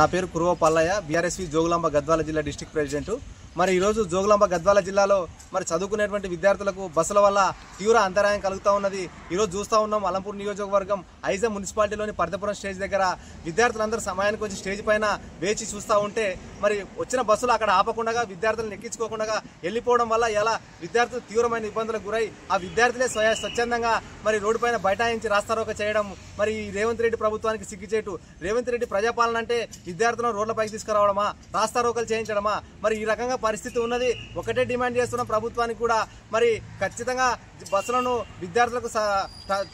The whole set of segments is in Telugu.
నా పేరు కురువ పల్లయ్య, బీఆర్ఎస్వి జోగులాంబ గద్వాల జిల్లా డిస్ట్రిక్ట్ ప్రెసిడెంట్. మరి ఈరోజు జోగులాంబ గద్వాల జిల్లాలో మరి చదువుకునేటువంటి విద్యార్థులకు బస్సుల వల్ల తీవ్ర అంతరాయం కలుగుతూ ఉన్నది. ఈరోజు చూస్తూ ఉన్నాం, అలంపూర్ నియోజకవర్గం ఐజా మున్సిపాలిటీలోని పర్దపురం స్టేజ్ దగ్గర విద్యార్థులందరూ సమయానికి వచ్చి స్టేజ్ పైన వేచి చూస్తూ ఉంటే మరి వచ్చిన బస్సులు అక్కడ ఆపకుండా విద్యార్థులను ఎక్కించుకోకుండా వెళ్ళిపోవడం వల్ల ఇలా విద్యార్థులు తీవ్రమైన ఇబ్బందులకు గురై ఆ విద్యార్థులే స్వచ్ఛందంగా మరి రోడ్డు పైన బైఠాయించి రాస్తారోక చేయడం మరి రేవంత్ రెడ్డి ప్రభుత్వానికి సిగ్గుచేటు. రేవంత్ రెడ్డి ప్రజాపాలన అంటే విద్యార్థులను రోడ్లపైకి తీసుకురావడమా, రాస్తారోకలు చేయించడమా? మరి ఈ రకంగా పరిస్థితి ఉన్నది. ఒకటే డిమాండ్ చేస్తున్న ప్రభుత్వానికి కూడా మరి ఖచ్చితంగా బస్సులను విద్యార్థులకు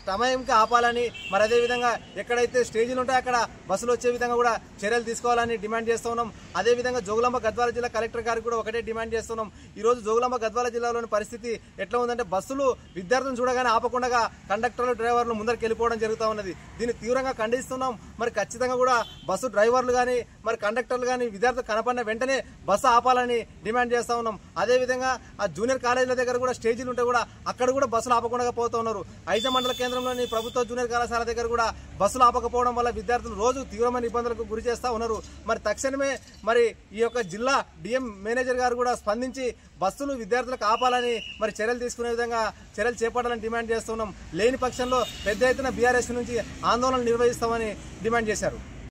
సమయంకి ఆపాలని, మరి అదేవిధంగా ఎక్కడైతే స్టేజీలు ఉంటాయో అక్కడ బస్సులు వచ్చే విధంగా కూడా చర్యలు తీసుకోవాలని డిమాండ్ చేస్తూ ఉన్నాం. అదేవిధంగా జోగులాంబ గద్వాల జిల్లా కలెక్టర్ గారికి కూడా ఒకటే డిమాండ్ చేస్తున్నాం. ఈరోజు జోగులాంబ గద్వాల జిల్లాలోని పరిస్థితి ఎట్లా ఉందంటే బస్సులు విద్యార్థులను చూడగానే ఆపకుండా కండక్టర్లు డ్రైవర్లు ముందరికి వెళ్ళిపోవడం జరుగుతూ ఉన్నది. దీన్ని తీవ్రంగా ఖండిస్తున్నాం. మరి ఖచ్చితంగా కూడా బస్సు డ్రైవర్లు కానీ మరి కండక్టర్లు కానీ విద్యార్థులు కనపడిన వెంటనే బస్సు ఆపాలని డిమాండ్ చేస్తూ ఉన్నాం. అదేవిధంగా ఆ జూనియర్ కాలేజీల దగ్గర కూడా స్టేజీలు ఉంటే కూడా అక్కడ కూడా బస్సులు ఆపకుండా పోతూ ఉన్నారు. ఐజా మండల కేంద్రంలోని ప్రభుత్వ జూనియర్ కళాశాల దగ్గర కూడా బస్సులు ఆపకపోవడం వల్ల విద్యార్థులు రోజు తీవ్రమైన ఇబ్బందులకు గురి చేస్తూ ఉన్నారు. మరి తక్షణమే మరి ఈ యొక్క జిల్లా డిఎం మేనేజర్ గారు కూడా స్పందించి బస్సులు విద్యార్థులకు ఆపాలని మరి చర్యలు తీసుకునే విధంగా చర్యలు చేపట్టాలని డిమాండ్ చేస్తున్నాం. లేని పక్షంలో పెద్ద ఎత్తున బీఆర్ఎస్ నుంచి ఆందోళనలు నిర్వహిస్తామని డిమాండ్ చేశారు.